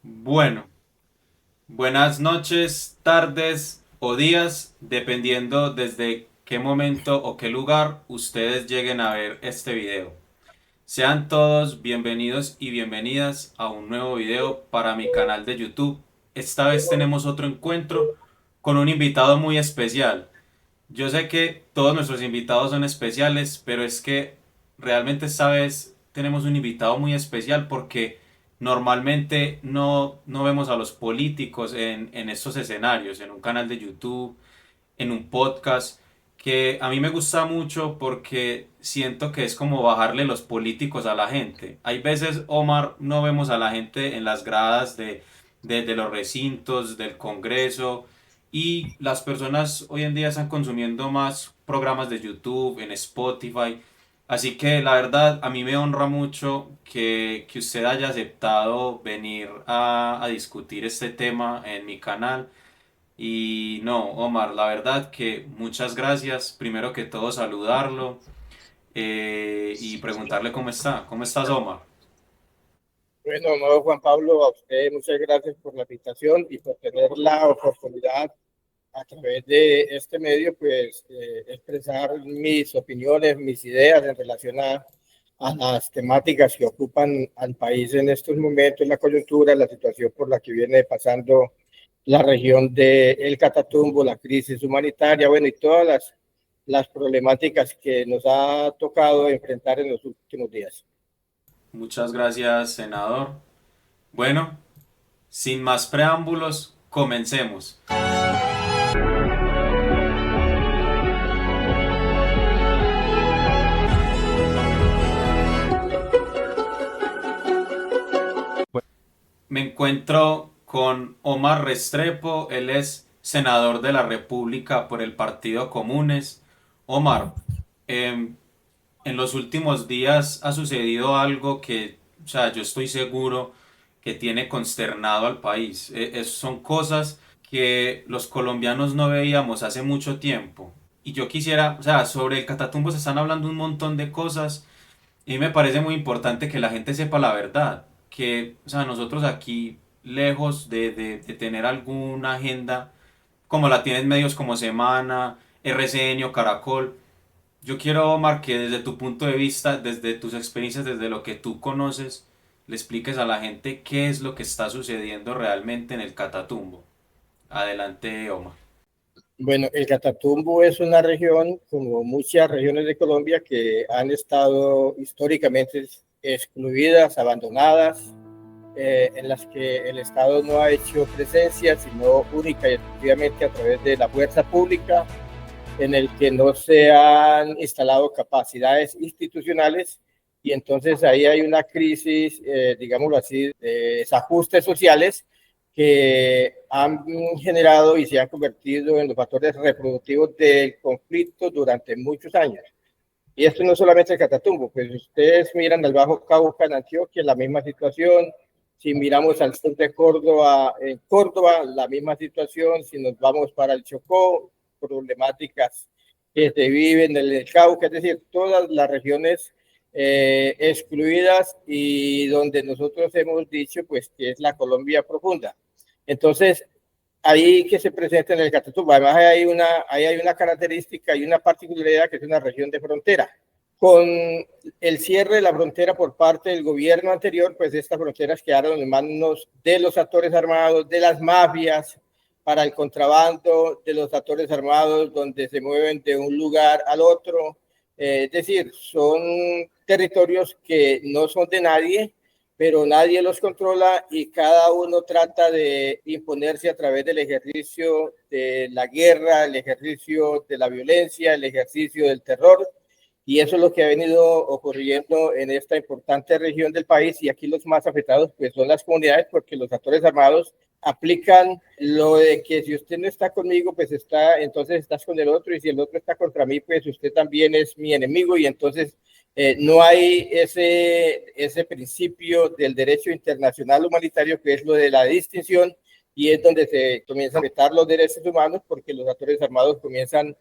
Bueno, buenas noches, tardes o días, dependiendo desde qué momento o qué lugar ustedes lleguen a ver este video. Sean todos bienvenidos y bienvenidas a un nuevo video para mi canal de YouTube. Esta vez tenemos otro encuentro con un invitado muy especial. Yo sé que todos nuestros invitados son especiales, pero es que realmente esta vez tenemos un invitado muy especial porque normalmente no vemos a los políticos en estos escenarios, en un canal de YouTube, en un podcast, que a mí me gusta mucho porque siento que es como bajarle los políticos a la gente. Hay veces, Omar, no vemos a la gente en las gradas de los recintos, del Congreso, y las personas hoy en día están consumiendo más programas de YouTube, en Spotify. Así que la verdad a mí me honra mucho que usted haya aceptado venir a discutir este tema en mi canal. Y no, Omar, la verdad que muchas gracias. Primero que todo, saludarlo y preguntarle cómo está. ¿Cómo estás, Omar? Bueno, no, Juan Pablo, a usted muchas gracias por la invitación y por tener la oportunidad a través de este medio, pues, expresar mis opiniones, mis ideas en relación a las temáticas que ocupan al país en estos momentos, la coyuntura, la situación por la que viene pasando la región del Catatumbo, la crisis humanitaria, bueno, y todas las problemáticas que nos ha tocado enfrentar en los últimos días. Muchas gracias, senador. Bueno, sin más preámbulos, comencemos. Me encuentro con Omar Restrepo, él es senador de la República por el Partido Comunes. Omar, em, en los últimos días ha sucedido algo que, o sea, yo estoy seguro que tiene consternado al país. Son cosas que los colombianos no veíamos hace mucho tiempo. Y yo quisiera, o sea, sobre el Catatumbo se están hablando un montón de cosas y me parece muy importante que la gente sepa la verdad. Que, o sea, nosotros aquí, lejos de tener alguna agenda, como la tienen medios como Semana, RCN o Caracol, yo quiero, Omar, que desde tu punto de vista, desde tus experiencias, desde lo que tú conoces, le expliques a la gente qué es lo que está sucediendo realmente en el Catatumbo. Adelante, Omar. Bueno, el Catatumbo es una región, como muchas regiones de Colombia, que han estado históricamente excluidas, abandonadas, en las que el Estado no ha hecho presencia, sino única y exclusivamente a través de la fuerza pública, en el que no se han instalado capacidades institucionales y entonces ahí hay una crisis, digámoslo así, de desajustes sociales que han generado y se han convertido en los factores reproductivos del conflicto durante muchos años. Y esto no solamente el Catatumbo, pues ustedes miran al Bajo Cauca en Antioquia, la misma situación. Si miramos al sur de Córdoba, en Córdoba, la misma situación. Si nos vamos para el Chocó, problemáticas que se viven en el Cauca, es decir, todas las regiones excluidas y donde nosotros hemos dicho pues que es la Colombia profunda. Entonces, ahí que se presenta en el Catatumbo. Además, ahí hay una característica y una particularidad que es una región de frontera. Con el cierre de la frontera por parte del gobierno anterior, pues estas fronteras quedaron en manos de los actores armados, de las mafias, para el contrabando, de los actores armados, donde se mueven de un lugar al otro. Es decir, son territorios que no son de nadie, pero nadie los controla y cada uno trata de imponerse a través del ejercicio de la guerra, el ejercicio de la violencia, el ejercicio del terror. Y eso es lo que ha venido ocurriendo en esta importante región del país y aquí los más afectados pues son las comunidades porque los actores armados aplican lo de que si usted no está conmigo pues está, entonces estás con el otro y si el otro está contra mí pues usted también es mi enemigo y entonces no hay ese principio del derecho internacional humanitario que es lo de la distinción y es donde se comienzan a respetar los derechos humanos porque los actores armados comienzan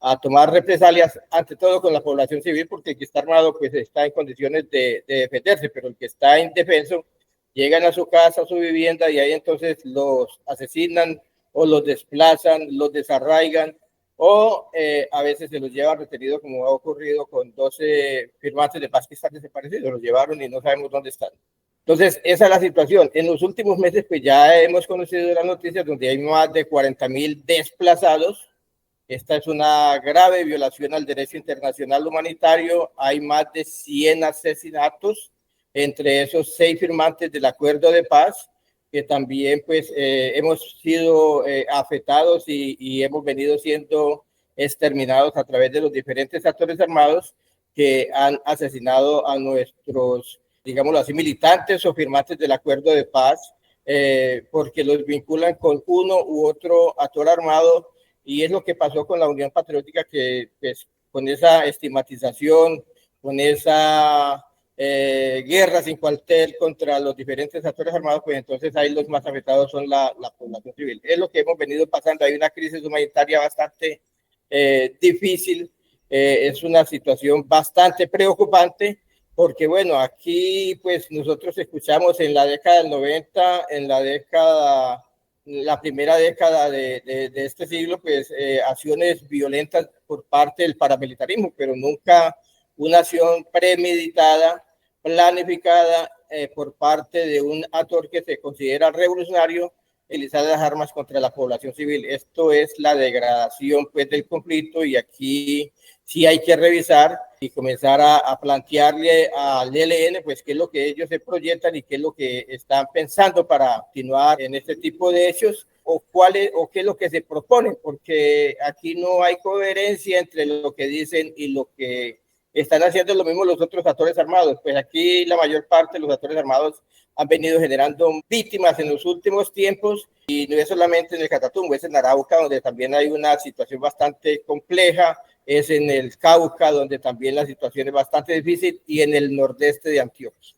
a tomar represalias, ante todo con la población civil, porque el que está armado pues está en condiciones de defenderse, pero el que está indefenso llegan a su casa, a su vivienda, y ahí entonces los asesinan o los desplazan, los desarraigan, o a veces se los llevan retenidos, como ha ocurrido con 12 firmantes de paz que están desaparecidos, los llevaron y no sabemos dónde están. Entonces, esa es la situación. En los últimos meses, pues ya hemos conocido las noticias donde hay más de 40.000 desplazados. Esta es una grave violación al derecho internacional humanitario. Hay más de 100 asesinatos entre esos 6 firmantes del acuerdo de paz, que también pues hemos sido afectados y hemos venido siendo exterminados a través de los diferentes actores armados que han asesinado a nuestros, digámoslo así, militantes o firmantes del acuerdo de paz, porque los vinculan con uno u otro actor armado. Y es lo que pasó con la Unión Patriótica, que pues, con esa estigmatización, con esa guerra sin cuartel contra los diferentes actores armados, pues entonces ahí los más afectados son la población civil. Es lo que hemos venido pasando. Hay una crisis humanitaria bastante difícil, es una situación bastante preocupante, porque bueno, aquí pues nosotros escuchamos en la década del 90, en la primera década de este siglo, pues acciones violentas por parte del paramilitarismo, pero nunca una acción premeditada, planificada por parte de un actor que se considera revolucionario, utilizar las armas contra la población civil. Esto es la degradación pues del conflicto, y aquí sí hay que revisar y comenzar a plantearle al ELN pues qué es lo que ellos se proyectan y qué es lo que están pensando para continuar en este tipo de hechos, o qué es lo que se propone, porque aquí no hay coherencia entre lo que dicen y lo que están haciendo lo mismo los otros actores armados. Pues aquí la mayor parte de los actores armados han venido generando víctimas en los últimos tiempos, y no es solamente en el Catatumbo, es en Arauca, donde también hay una situación bastante compleja, es en el Cauca, donde también la situación es bastante difícil, y en el nordeste de Antioquia.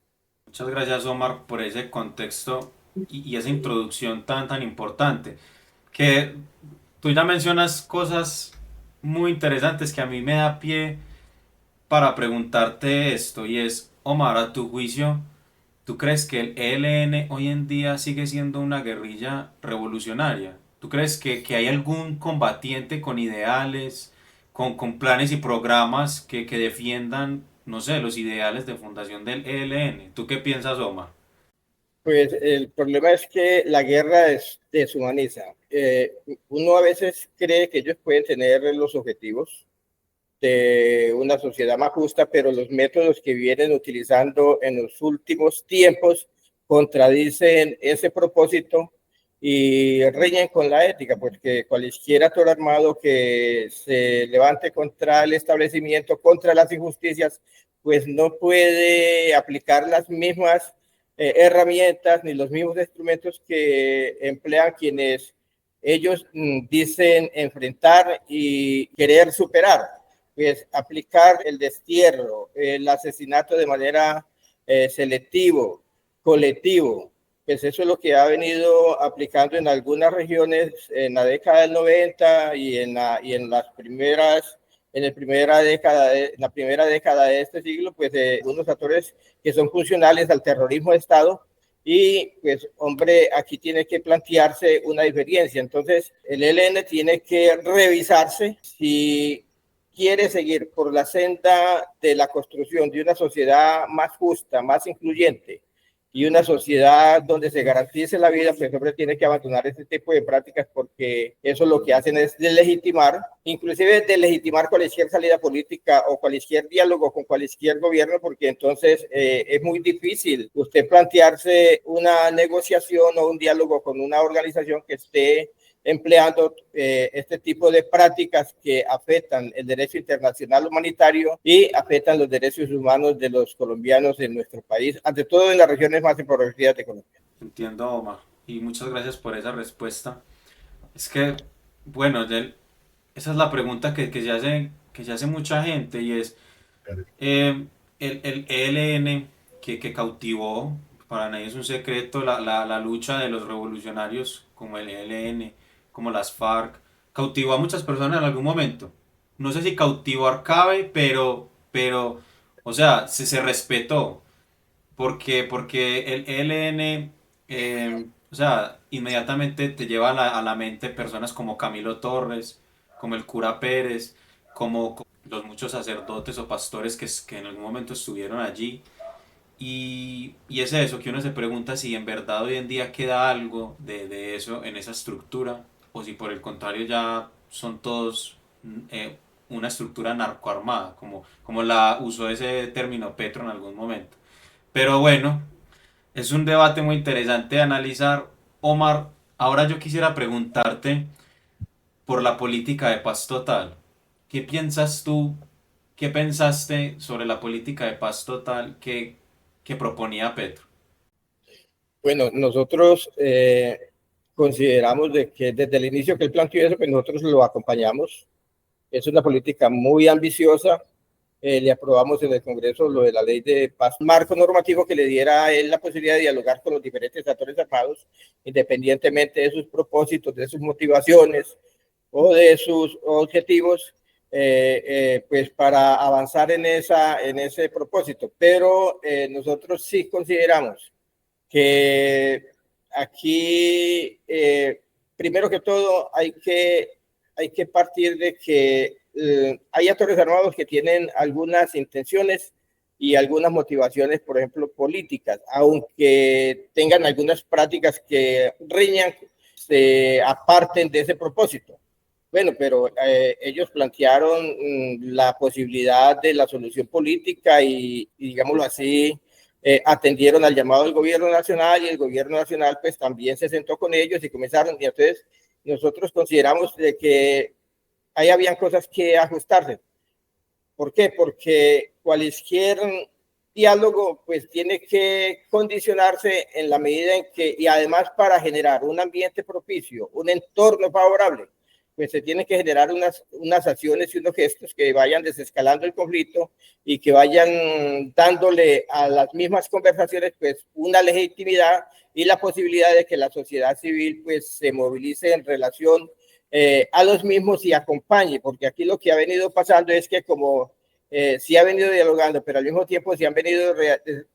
Muchas gracias, Omar, por ese contexto y esa introducción tan importante. Que tú ya mencionas cosas muy interesantes que a mí me da pie para preguntarte esto, y es, Omar, a tu juicio, ¿tú crees que el ELN hoy en día sigue siendo una guerrilla revolucionaria? ¿Tú crees que hay algún combatiente con ideales, con planes y programas que defiendan, no sé, los ideales de fundación del ELN? ¿Tú qué piensas, Omar? Pues el problema es que la guerra deshumaniza. Uno a veces cree que ellos pueden tener los objetivos de una sociedad más justa, pero los métodos que vienen utilizando en los últimos tiempos contradicen ese propósito y riñen con la ética, porque cualquier actor armado que se levante contra el establecimiento, contra las injusticias, pues no puede aplicar las mismas herramientas ni los mismos instrumentos que emplean quienes ellos dicen enfrentar y querer superar. Pues aplicar el destierro, el asesinato de manera selectivo, colectivo, pues eso es lo que ha venido aplicando en algunas regiones en la década del 90 y en las primeras, en la primera década de este siglo, pues unos actores que son funcionales al terrorismo de Estado. Y pues, hombre, aquí tiene que plantearse una diferencia. Entonces, el ELN tiene que revisarse si quiere seguir por la senda de la construcción de una sociedad más justa, más incluyente, y una sociedad donde se garantice la vida, pues siempre tiene que abandonar este tipo de prácticas, porque eso lo que hacen es delegitimar, inclusive delegitimar cualquier salida política o cualquier diálogo con cualquier gobierno, porque entonces es muy difícil usted plantearse una negociación o un diálogo con una organización que esté empleando este tipo de prácticas que afectan el derecho internacional humanitario y afectan los derechos humanos de los colombianos en nuestro país, ante todo en las regiones más empobrecidas de Colombia. Entiendo, Omar, y muchas gracias por esa respuesta. Es que, bueno, esa es la pregunta que se hace mucha gente, y es, el ELN que cautivó, para nadie es un secreto, la lucha de los revolucionarios como el ELN, como las FARC, cautivó a muchas personas en algún momento. No sé si cautivar cabe, pero o sea, se respetó. Porque el ELN, o sea, inmediatamente te lleva a la mente personas como Camilo Torres, como el cura Pérez, como los muchos sacerdotes o pastores que en algún momento estuvieron allí. Y es eso, que uno se pregunta si en verdad hoy en día queda algo de eso en esa estructura, o si por el contrario ya son todos una estructura narcoarmada, como la usó ese término Petro en algún momento. Pero bueno, es un debate muy interesante de analizar. Omar, ahora yo quisiera preguntarte por la política de paz total. ¿Qué piensas tú? ¿Qué pensaste sobre la política de paz total que proponía Petro? Bueno, nosotros consideramos de que desde el inicio que él planteó eso, pues nosotros lo acompañamos. Es una política muy ambiciosa. Le aprobamos en el Congreso lo de la ley de paz, marco normativo que le diera a él la posibilidad de dialogar con los diferentes actores armados, independientemente de sus propósitos, de sus motivaciones o de sus objetivos, pues para avanzar en ese propósito. Pero nosotros sí consideramos que aquí, primero que todo, hay que partir de que hay actores armados que tienen algunas intenciones y algunas motivaciones, por ejemplo, políticas, aunque tengan algunas prácticas que riñan, se aparten de ese propósito. Bueno, pero ellos plantearon la posibilidad de la solución política y digámoslo así, atendieron al llamado del gobierno nacional y el gobierno nacional pues también se sentó con ellos y comenzaron. Y entonces nosotros consideramos de que ahí habían cosas que ajustarse. ¿Por qué? Porque cualquier diálogo pues tiene que condicionarse en la medida en que, y además para generar un ambiente propicio, un entorno favorable, pues se tienen que generar unas acciones y unos gestos que vayan desescalando el conflicto y que vayan dándole a las mismas conversaciones pues una legitimidad y la posibilidad de que la sociedad civil pues se movilice en relación a los mismos y acompañe, porque aquí lo que ha venido pasando es que como sí ha venido dialogando, pero al mismo tiempo se han venido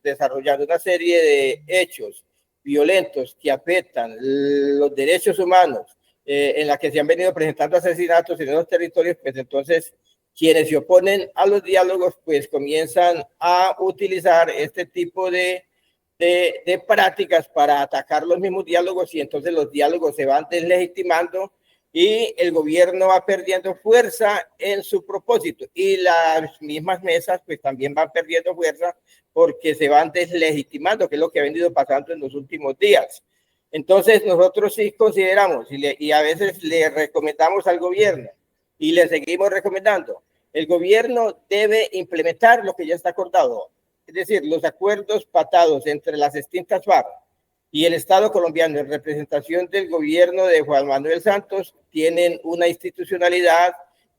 desarrollando una serie de hechos violentos que afectan los derechos humanos, en la que se han venido presentando asesinatos en esos territorios, pues entonces quienes se oponen a los diálogos pues comienzan a utilizar este tipo de prácticas para atacar los mismos diálogos y entonces los diálogos se van deslegitimando y el gobierno va perdiendo fuerza en su propósito y las mismas mesas pues también van perdiendo fuerza porque se van deslegitimando, que es lo que ha venido pasando en los últimos días. Entonces nosotros sí consideramos y a veces le recomendamos al gobierno y le seguimos recomendando, el gobierno debe implementar lo que ya está acordado, es decir, los acuerdos pactados entre las distintas FARC y el Estado colombiano en representación del gobierno de Juan Manuel Santos tienen una institucionalidad,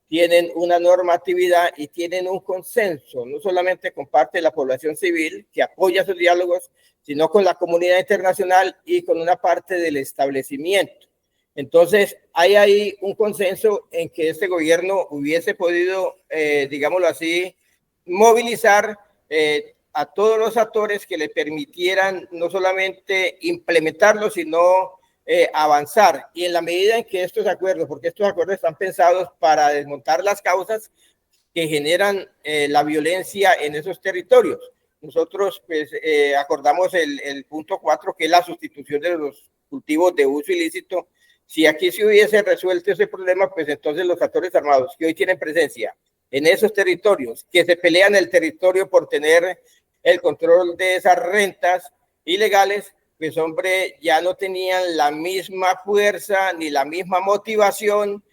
tienen una normatividad y tienen un consenso, no solamente con parte de la población civil que apoya sus diálogos, sino con la comunidad internacional y con una parte del establecimiento. Entonces, hay ahí un consenso en que este gobierno hubiese podido, digámoslo así, movilizar a todos los actores que le permitieran no solamente implementarlo, sino avanzar. Y en la medida en que estos acuerdos, porque estos acuerdos están pensados para desmontar las causas que generan la violencia en esos territorios. Nosotros pues, acordamos el punto 4, que es la sustitución de los cultivos de uso ilícito. Si aquí se hubiese resuelto ese problema, pues entonces los actores armados que hoy tienen presencia en esos territorios, que se pelean el territorio por tener el control de esas rentas ilegales, pues hombre, ya no tenían la misma fuerza ni la misma motivación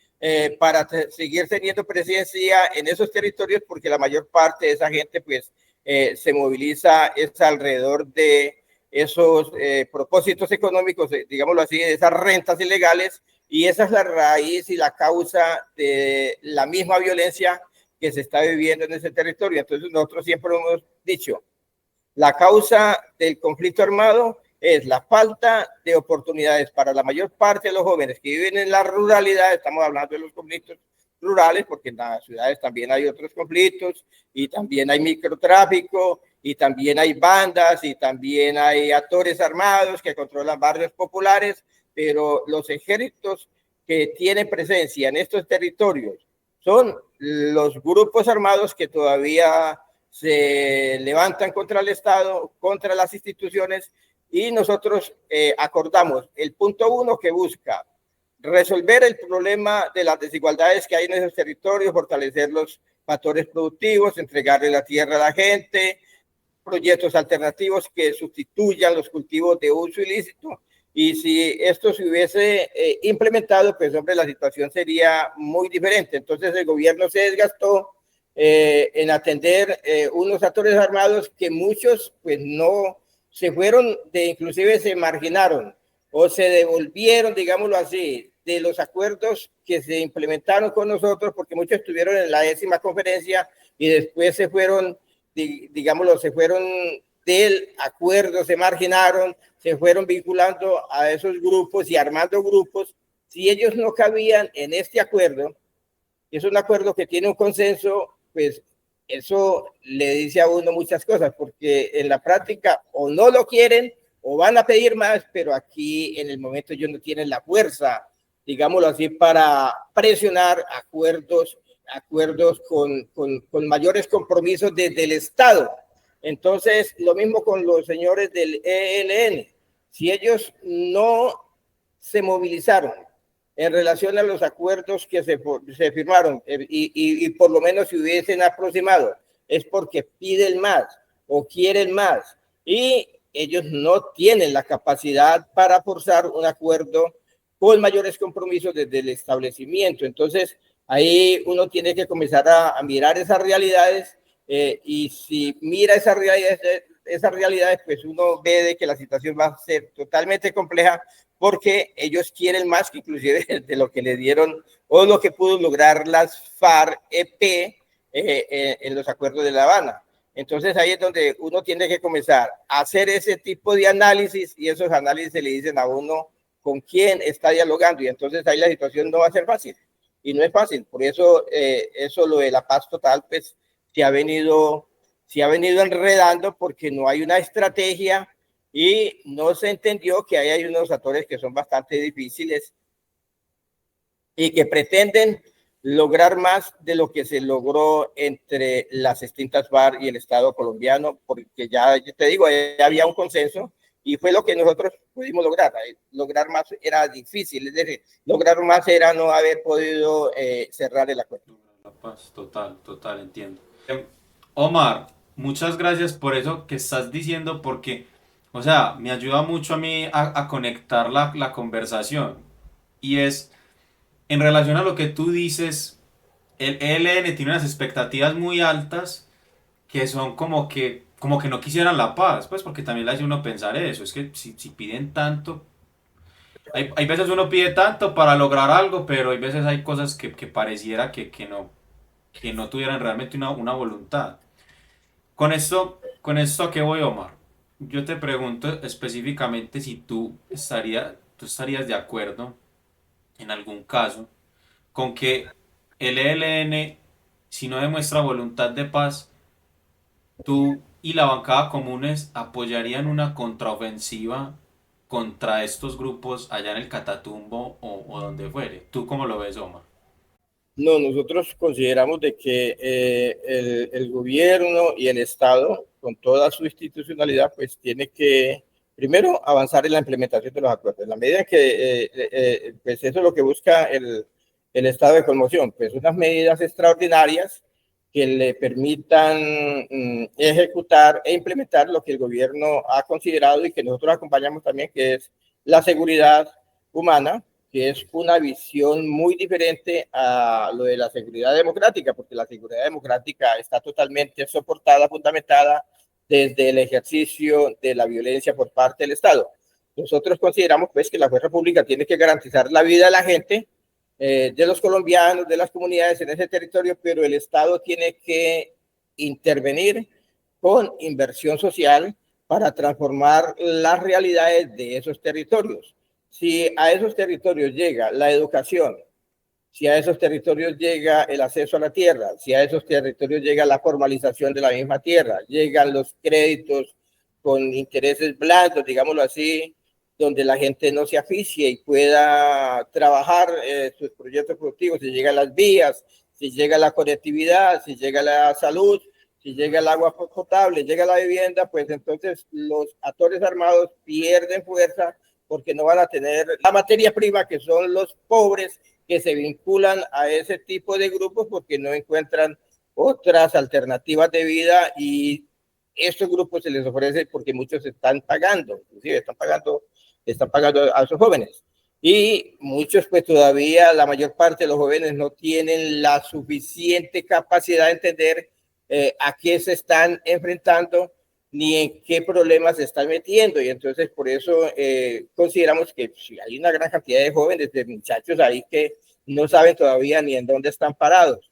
para seguir teniendo presencia en esos territorios, porque la mayor parte de esa gente pues se moviliza es alrededor de esos propósitos económicos, digámoslo así, de esas rentas ilegales, y esa es la raíz y la causa de la misma violencia que se está viviendo en ese territorio. Entonces nosotros siempre hemos dicho, la causa del conflicto armado es la falta de oportunidades para la mayor parte de los jóvenes que viven en la ruralidad. Estamos hablando de los conflictos rurales, porque en las ciudades también hay otros conflictos y también hay microtráfico y también hay bandas y también hay actores armados que controlan barrios populares, pero los ejércitos que tienen presencia en estos territorios son los grupos armados que todavía se levantan contra el Estado, contra las instituciones, y nosotros acordamos el punto 1 que busca resolver el problema de las desigualdades que hay en esos territorios, fortalecer los factores productivos, entregarle la tierra a la gente, proyectos alternativos que sustituyan los cultivos de uso ilícito. Y si esto se hubiese implementado, pues hombre, la situación sería muy diferente. Entonces el gobierno se desgastó en atender unos actores armados que muchos pues no se fueron, inclusive se marginaron o se devolvieron, digámoslo así, de los acuerdos que se implementaron con nosotros, porque muchos estuvieron en la 10ª conferencia y después se fueron, digámoslo, se fueron del acuerdo, se marginaron, se fueron vinculando a esos grupos y armando grupos. Si ellos no cabían en este acuerdo, es un acuerdo que tiene un consenso, pues eso le dice a uno muchas cosas, porque en la práctica o no lo quieren o van a pedir más, pero aquí en el momento ellos no tienen la fuerza, digámoslo así, para presionar acuerdos con mayores compromisos desde el Estado. Entonces, lo mismo con los señores del ELN. Si ellos no se movilizaron en relación a los acuerdos que se firmaron y por lo menos se hubiesen aproximado, es porque piden más o quieren más y ellos no tienen la capacidad para forzar un acuerdo con mayores compromisos desde el establecimiento. Entonces, ahí uno tiene que comenzar a mirar esas realidades y si mira esas realidades, pues uno ve de que la situación va a ser totalmente compleja porque ellos quieren más que inclusive de lo que le dieron o lo que pudo lograr las FARC-EP en los acuerdos de La Habana. Entonces ahí es donde uno tiene que comenzar a hacer ese tipo de análisis y esos análisis se le dicen a uno con quién está dialogando y entonces ahí la situación no va a ser fácil y no es fácil. Por eso eso lo de la paz total pues se ha venido enredando porque no hay una estrategia y no se entendió que hay unos actores que son bastante difíciles y que pretenden lograr más de lo que se logró entre las distintas FARC y el Estado colombiano, porque ya te digo, ya había un consenso y fue lo que nosotros pudimos lograr. Lograr más era difícil, es decir, lograr más era no haber podido cerrar el acuerdo. La paz, total, entiendo. Omar, muchas gracias por eso que estás diciendo, porque, o sea, me ayuda mucho a mí a conectar la conversación. Y es, en relación a lo que tú dices, el ELN tiene unas expectativas muy altas que son como que no quisieran la paz, pues porque también le hace uno pensar eso, es que si piden tanto, hay veces uno pide tanto para lograr algo, pero hay veces hay cosas que pareciera que no tuvieran realmente una voluntad. Con esto ¿a qué voy, Omar? Yo te pregunto específicamente si tú estarías de acuerdo en algún caso con que el ELN, si no demuestra voluntad de paz, tú y la bancada comunes apoyarían una contraofensiva contra estos grupos allá en el Catatumbo o donde fuere. ¿Tú cómo lo ves, Omar? No, nosotros consideramos de que el gobierno y el Estado, con toda su institucionalidad, pues tiene que, primero, avanzar en la implementación de los acuerdos. En la medida que, pues eso es lo que busca el estado de conmoción, pues unas medidas extraordinarias que le permitan ejecutar e implementar lo que el gobierno ha considerado y que nosotros acompañamos también, que es la seguridad humana, que es una visión muy diferente a lo de la seguridad democrática, porque la seguridad democrática está totalmente soportada, fundamentada desde el ejercicio de la violencia por parte del Estado. Nosotros consideramos pues que la fuerza pública tiene que garantizar la vida de la gente, de los colombianos, de las comunidades en ese territorio, pero el Estado tiene que intervenir con inversión social para transformar las realidades de esos territorios. Si a esos territorios llega la educación, si a esos territorios llega el acceso a la tierra, si a esos territorios llega la formalización de la misma tierra, llegan los créditos con intereses blandos, digámoslo así, donde la gente no se aficie y pueda trabajar sus proyectos productivos, si llegan las vías, si llega la conectividad, si llega la salud, si llega el agua potable, llega la vivienda, pues entonces los actores armados pierden fuerza porque no van a tener la materia prima, que son los pobres que se vinculan a ese tipo de grupos porque no encuentran otras alternativas de vida, y estos grupos se les ofrece porque muchos están pagando, inclusive están pagando a esos jóvenes. Y muchos, pues todavía la mayor parte de los jóvenes no tienen la suficiente capacidad de entender a qué se están enfrentando ni en qué problemas se están metiendo. Y entonces por eso consideramos que sí, hay una gran cantidad de jóvenes, de muchachos ahí que no saben todavía ni en dónde están parados.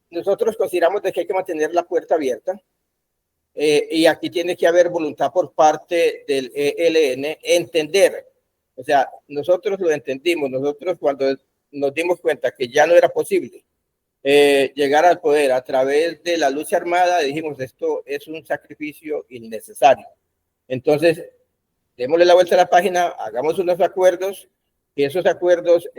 Nosotros consideramos de que hay que mantener la puerta abierta, y aquí tiene que haber voluntad por parte del ELN, entender. O sea, nosotros lo entendimos, nosotros cuando nos dimos cuenta que ya no era posible llegar al poder a través de la lucha armada, dijimos, esto es un sacrificio innecesario. Entonces, démosle la vuelta a la página, hagamos unos acuerdos, que esos acuerdos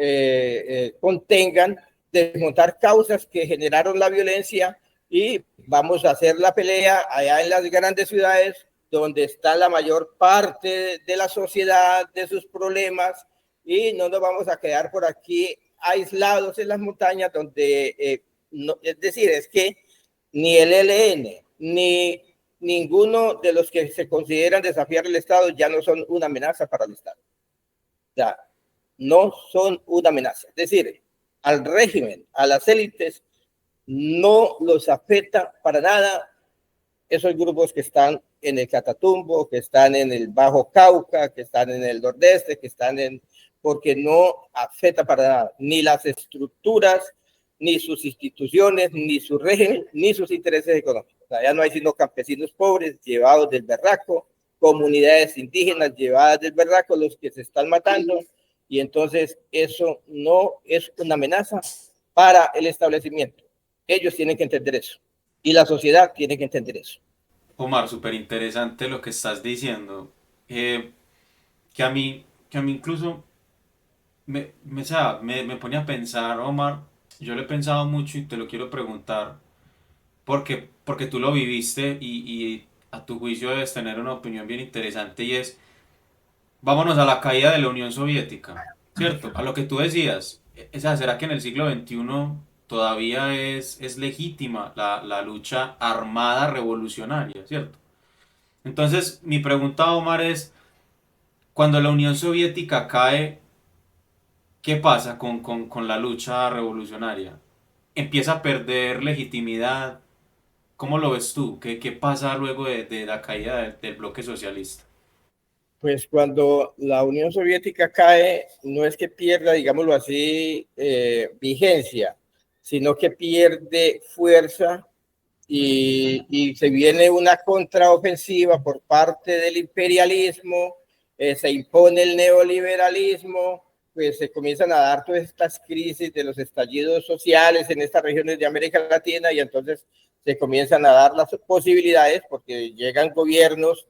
contengan desmontar causas que generaron la violencia, y vamos a hacer la pelea allá en las grandes ciudades donde está la mayor parte de la sociedad, de sus problemas, y no nos vamos a quedar por aquí aislados en las montañas donde, no, es decir, es que ni el ELN ni ninguno de los que se consideran desafiar el Estado ya no son una amenaza para el Estado. O sea, no son una amenaza. Es decir, al régimen, a las élites, no los afecta para nada esos grupos que están en el Catatumbo, que están en el Bajo Cauca, que están en el Nordeste, que están en... porque no afecta para nada ni las estructuras, ni sus instituciones, ni su régimen, ni sus intereses económicos. O sea, ya no hay sino campesinos pobres llevados del berraco, comunidades indígenas llevadas del berraco, los que se están matando, y entonces eso no es una amenaza para el establecimiento. Ellos tienen que entender eso, y la sociedad tiene que entender eso. Omar, súper interesante lo que estás diciendo. Eh, que a mí incluso o sea, me pone a pensar, Omar. Yo lo he pensado mucho y te lo quiero preguntar. Porque tú lo viviste y a tu juicio debes tener una opinión bien interesante y es, vámonos a la caída de la Unión Soviética, ¿cierto? A lo que tú decías, ¿será que en el siglo XXI todavía es legítima la lucha armada revolucionaria, ¿cierto? Entonces, mi pregunta, Omar, es, cuando la Unión Soviética cae, ¿qué pasa con la lucha revolucionaria? ¿Empieza a perder legitimidad? ¿Cómo lo ves tú? ¿Qué pasa luego de la caída del bloque socialista? Pues cuando la Unión Soviética cae, no es que pierda, digámoslo así, vigencia, sino que pierde fuerza, y se viene una contraofensiva por parte del imperialismo, se impone el neoliberalismo, pues se comienzan a dar todas estas crisis de los estallidos sociales en estas regiones de América Latina, y entonces se comienzan a dar las posibilidades porque llegan gobiernos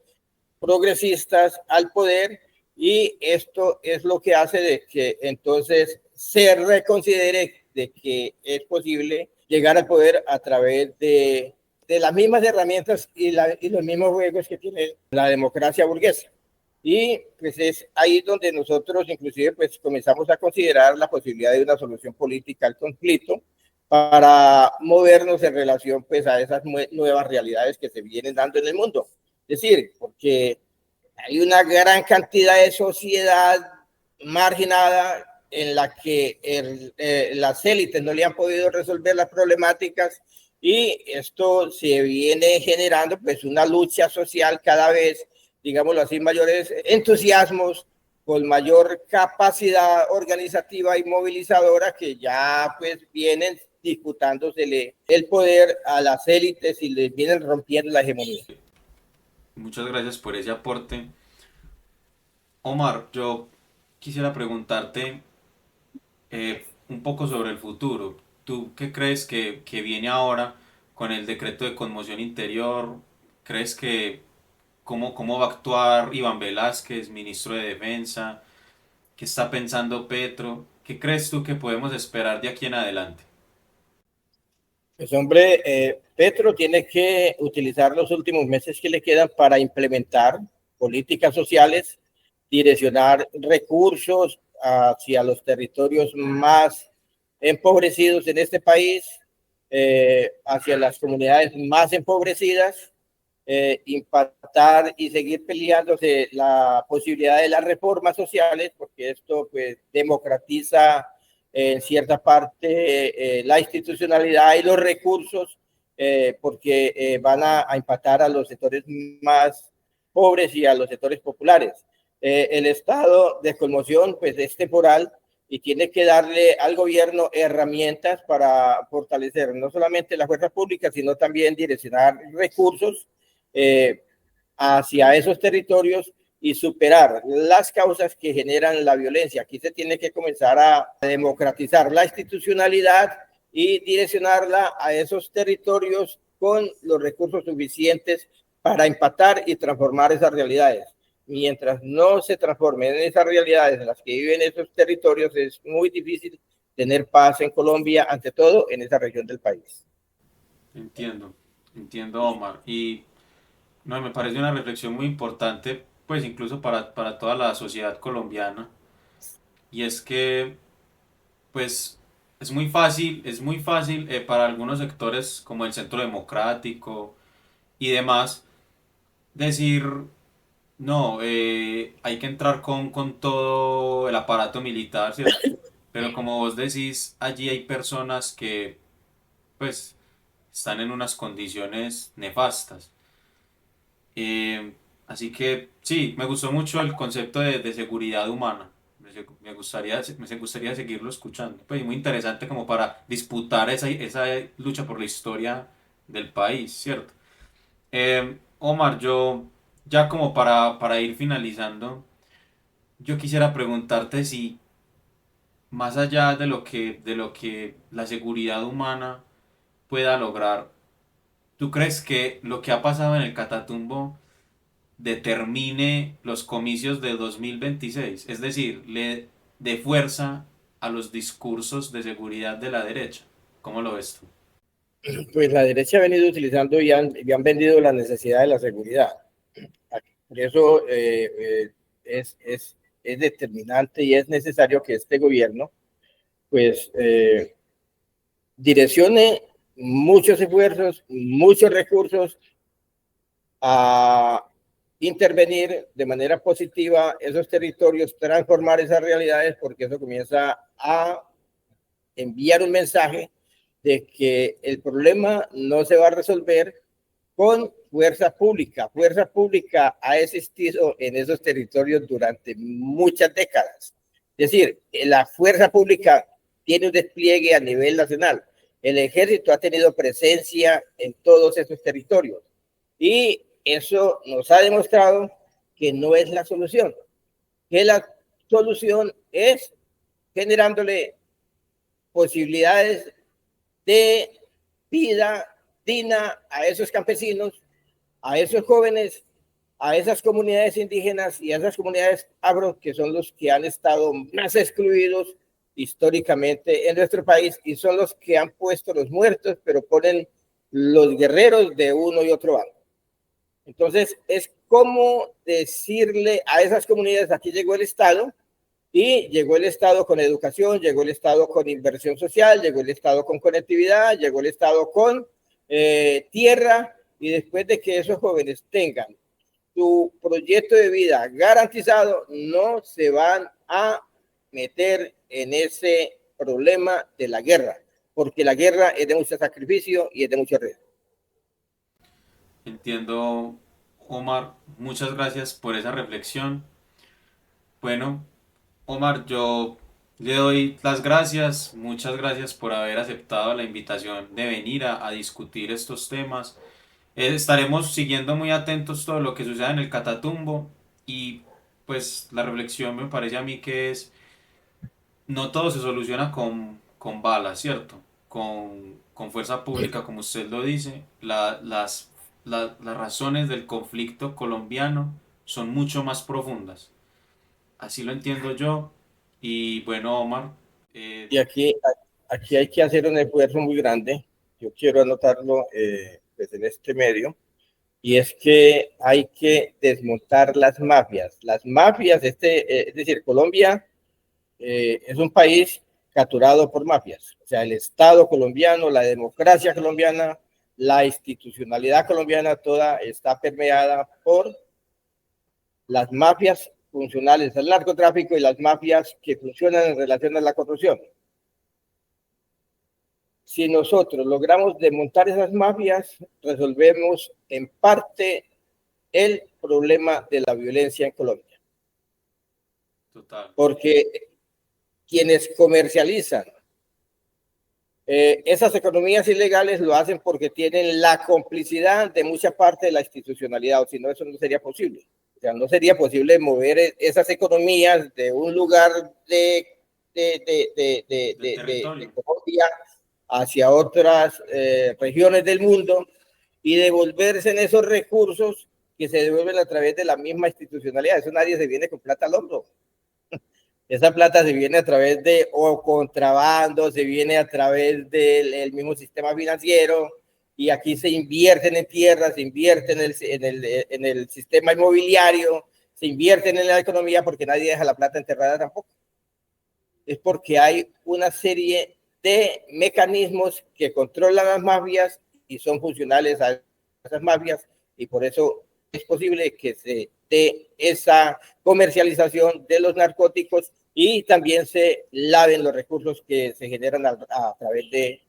progresistas al poder, y esto es lo que hace de que entonces se reconsidere de que es posible llegar al poder a través de las mismas herramientas y los mismos juegos que tiene la democracia burguesa. Y pues es ahí donde nosotros inclusive pues comenzamos a considerar la posibilidad de una solución política al conflicto para movernos en relación pues a esas nuevas realidades que se vienen dando en el mundo. Es decir, porque hay una gran cantidad de sociedad marginada en la que las élites no le han podido resolver las problemáticas, y esto se viene generando pues una lucha social cada vez, digámoslo así, mayores entusiasmos, con mayor capacidad organizativa y movilizadora, que ya pues vienen disputándosele el poder a las élites y les vienen rompiendo la hegemonía. Muchas gracias por ese aporte. Omar, yo quisiera preguntarte, un poco sobre el futuro. ¿Tú qué crees que viene ahora con el decreto de conmoción interior? ¿Crees que cómo va a actuar Iván Velázquez, ministro de Defensa? ¿Qué está pensando Petro? ¿Qué crees tú que podemos esperar de aquí en adelante? Pues hombre, Petro tiene que utilizar los últimos meses que le quedan para implementar políticas sociales, direccionar recursos hacia los territorios más empobrecidos en este país, hacia las comunidades más empobrecidas, impactar y seguir peleándose la posibilidad de las reformas sociales, porque esto pues democratiza en cierta parte la institucionalidad y los recursos, porque van a impactar a los sectores más pobres y a los sectores populares. El estado de conmoción pues es temporal y tiene que darle al gobierno herramientas para fortalecer no solamente la fuerza pública, sino también direccionar recursos eh, hacia esos territorios y superar las causas que generan la violencia. Aquí se tiene que comenzar a democratizar la institucionalidad y direccionarla a esos territorios con los recursos suficientes para empatar y transformar esas realidades. Mientras no se transformen en esas realidades en las que viven esos territorios, es muy difícil tener paz en Colombia, ante todo en esa región del país. Entiendo, entiendo, Omar. Y no, me parece una reflexión muy importante, pues incluso para toda la sociedad colombiana. Y es que, pues, es muy fácil para algunos sectores como el Centro Democrático y demás decir, no, hay que entrar con todo el aparato militar, ¿cierto? Pero como vos decís, allí hay personas que, pues, están en unas condiciones nefastas. Eh, Así que sí, me gustó mucho el concepto de seguridad humana. Me gustaría seguirlo escuchando. Pues muy interesante como para disputar esa lucha por la historia del país, ¿cierto? Omar, yo ya como para ir finalizando, yo quisiera preguntarte si más allá de lo que la seguridad humana pueda lograr, ¿tú crees que lo que ha pasado en el Catatumbo determine los comicios de 2026? Es decir, le dé fuerza a los discursos de seguridad de la derecha. ¿Cómo lo ves tú? Pues la derecha ha venido utilizando y han vendido la necesidad de la seguridad. Por eso es determinante y es necesario que este gobierno pues direccione muchos esfuerzos, muchos recursos a intervenir de manera positiva esos territorios, transformar esas realidades, porque eso comienza a enviar un mensaje de que el problema no se va a resolver con fuerza pública. Fuerza pública ha existido en esos territorios durante muchas décadas. Es decir, la fuerza pública tiene un despliegue a nivel nacional. El ejército ha tenido presencia en todos esos territorios y eso nos ha demostrado que no es la solución, que la solución es generándole posibilidades de vida digna a esos campesinos, a esos jóvenes, a esas comunidades indígenas y a esas comunidades agro, que son los que han estado más excluidos históricamente en nuestro país y son los que han puesto los muertos, pero ponen los guerreros de uno y otro bando. Entonces, es como decirle a esas comunidades, aquí llegó el Estado, y llegó el Estado con educación, llegó el Estado con inversión social, llegó el Estado con conectividad, llegó el Estado con tierra, y después de que esos jóvenes tengan su proyecto de vida garantizado, no se van a meter en ese problema de la guerra, porque la guerra es de mucho sacrificio y es de mucho riesgo. Entiendo, Omar. Muchas gracias por esa reflexión. Bueno, Omar, yo le doy las gracias. Muchas gracias por haber aceptado la invitación de venir a discutir estos temas. Estaremos siguiendo muy atentos todo lo que suceda en el Catatumbo y pues la reflexión me parece a mí que es no todo se soluciona con balas, ¿cierto? Con fuerza pública, como usted lo dice. Las razones del conflicto colombiano son mucho más profundas. Así lo entiendo yo. Y bueno, Omar, eh, Y aquí hay que hacer un esfuerzo muy grande. Yo quiero anotarlo pues en este medio. Y es que hay que desmontar las mafias. Las mafias, es decir, Colombia es un país capturado por mafias. O sea, el Estado colombiano, la democracia colombiana, la institucionalidad colombiana, toda está permeada por las mafias funcionales al narcotráfico y las mafias que funcionan en relación a la corrupción. Si nosotros logramos desmontar esas mafias, resolvemos en parte el problema de la violencia en Colombia. total. Porque quienes comercializan esas economías ilegales lo hacen porque tienen la complicidad de mucha parte de la institucionalidad, o si no, eso no sería posible. O sea, no sería posible mover esas economías de un lugar Del de territorio. Colombia hacia otras regiones del mundo y devolverse en esos recursos que se devuelven a través de la misma institucionalidad. Eso nadie se viene con plata al hombro. Esa plata se viene a través de o contrabando, se viene a través del mismo sistema financiero y aquí se invierten en tierras, se invierte en el sistema inmobiliario, se invierten en la economía porque nadie deja la plata enterrada tampoco. Es porque hay una serie de mecanismos que controlan las mafias y son funcionales a esas mafias y por eso es posible que se dé esa comercialización de los narcóticos y también se laven los recursos que se generan a través de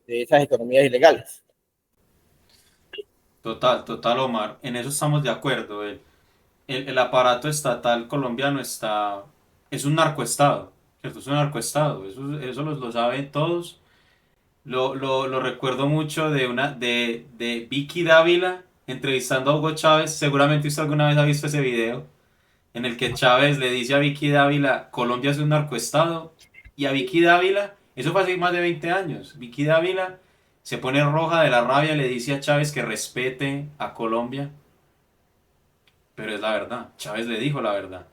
esas economías ilegales. Total, total, Omar. En eso estamos de acuerdo. El aparato estatal colombiano es un narcoestado, ¿cierto? Es un narcoestado. Eso lo saben todos. Lo recuerdo mucho de Vicky Dávila entrevistando a Hugo Chávez. Seguramente usted alguna vez ha visto ese video en el que Chávez le dice a Vicky Dávila, Colombia es un narcoestado. Y a Vicky Dávila, eso fue hace más de 20 años. Vicky Dávila se pone roja de la rabia, le dice a Chávez que respete a Colombia. Pero es la verdad. Chávez le dijo la verdad.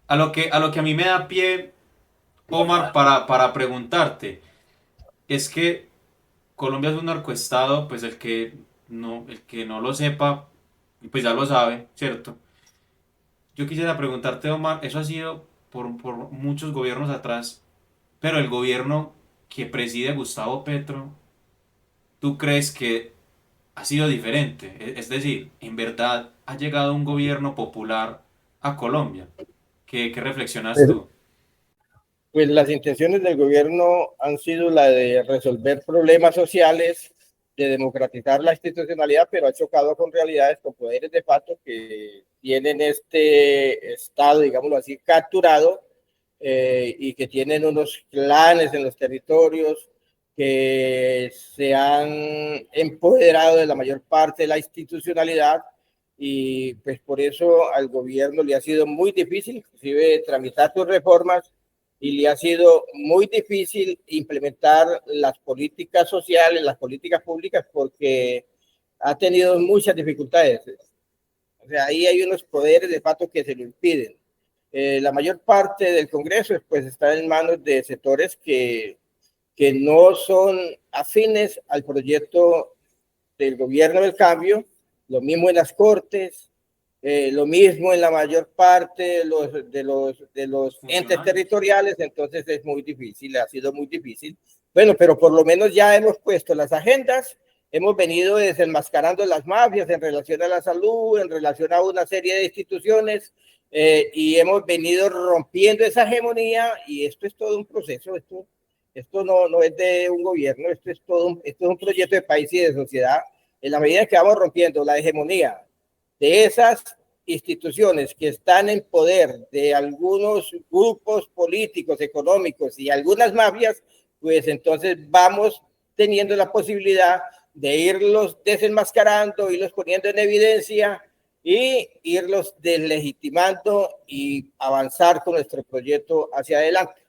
A lo que a mí me da pie, Omar, para preguntarte, es que Colombia es un narcoestado, pues el que no lo sepa, pues ya lo sabe, ¿cierto? Yo quisiera preguntarte, Omar, eso ha sido por muchos gobiernos atrás, pero el gobierno que preside Gustavo Petro, ¿tú crees que ha sido diferente? Es decir, ¿en verdad ha llegado un gobierno popular a Colombia? ¿Qué reflexionas tú? Pues las intenciones del gobierno han sido la de resolver problemas sociales, de democratizar la institucionalidad, pero ha chocado con realidades, con poderes de facto que tienen este Estado, digámoslo así, capturado y que tienen unos clanes en los territorios que se han empoderado de la mayor parte de la institucionalidad y pues por eso al gobierno le ha sido muy difícil, inclusive tramitar sus reformas y le ha sido muy difícil implementar las políticas sociales, las políticas públicas, porque ha tenido muchas dificultades. O sea, ahí hay unos poderes de facto que se lo impiden. La mayor parte del Congreso pues está en manos de sectores que no son afines al proyecto del gobierno del cambio, lo mismo en las cortes, lo mismo en la mayor parte de los entes Funcionarios. territoriales, entonces es muy difícil, ha sido muy difícil. Bueno, pero por lo menos ya hemos puesto las agendas, hemos venido desenmascarando las mafias en relación a la salud, en relación a una serie de instituciones, y hemos venido rompiendo esa hegemonía, y esto es todo un proceso, esto no es de un gobierno, esto es un proyecto de país y de sociedad. En la medida que vamos rompiendo la hegemonía de esas instituciones que están en poder de algunos grupos políticos, económicos y algunas mafias, pues entonces vamos teniendo la posibilidad de irlos desenmascarando, irlos poniendo en evidencia y irlos deslegitimando y avanzar con nuestro proyecto hacia adelante.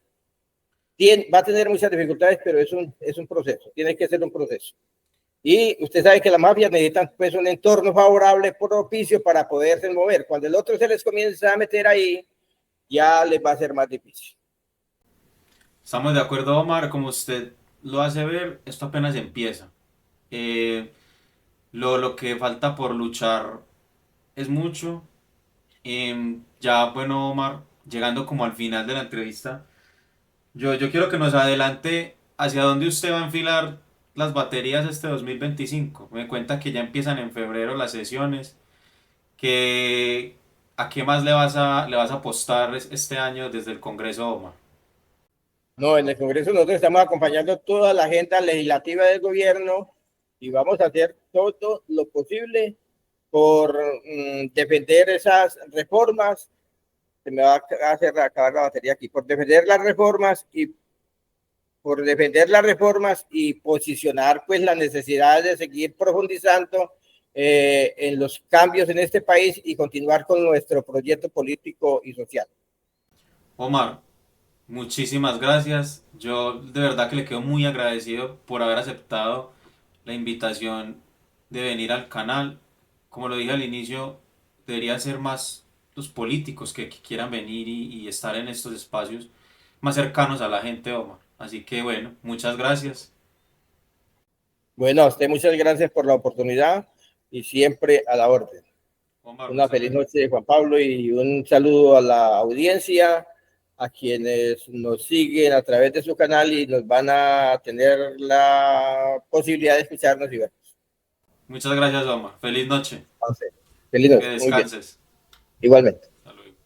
va a tener muchas dificultades, pero es un proceso, tiene que ser un proceso. Y usted sabe que las mafias necesitan pues un entorno favorable, propicio para poderse mover. Cuando el otro se les comienza a meter ahí, ya les va a ser más difícil. Estamos de acuerdo, Omar, como usted lo hace ver, esto apenas empieza. Eh, lo que falta por luchar es mucho. Ya, bueno, Omar, llegando como al final de la entrevista, yo quiero que nos adelante hacia dónde usted va a enfilar las baterías este 2025. Me cuenta que ya empiezan en febrero las sesiones, que a qué más le vas a apostar este año desde el Congreso, Omar. No, en el Congreso nosotros estamos acompañando toda la agenda legislativa del gobierno y vamos a hacer todo lo posible por defender esas reformas. Se me va a hacer acabar la batería aquí, por defender las reformas y posicionar pues la necesidad de seguir profundizando en los cambios en este país y continuar con nuestro proyecto político y social. Omar, muchísimas gracias. Yo de verdad que le quedo muy agradecido por haber aceptado la invitación de venir al canal. Como lo dije al inicio, debería ser más los políticos que quieran venir y estar en estos espacios más cercanos a la gente, Omar. Así que bueno, muchas gracias. Bueno, a usted muchas gracias por la oportunidad y siempre a la orden. Omar, Una hasta feliz luego. noche, Juan Pablo, y un saludo a la audiencia, a quienes nos siguen a través de su canal y nos van a tener la posibilidad de escucharnos y ver. Muchas gracias, Omar. Feliz noche. Feliz Que noche, muy bien, descanses. igualmente. Hasta luego.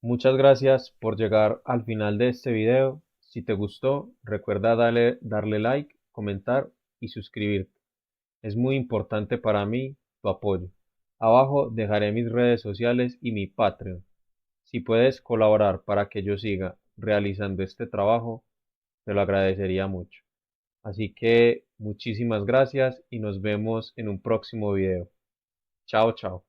Muchas gracias por llegar al final de este video. Si te gustó, recuerda darle like, comentar y suscribirte. Es muy importante para mí tu apoyo. Abajo dejaré mis redes sociales y mi Patreon. Si puedes colaborar para que yo siga realizando este trabajo, te lo agradecería mucho. Así que muchísimas gracias y nos vemos en un próximo video. Chao, chao.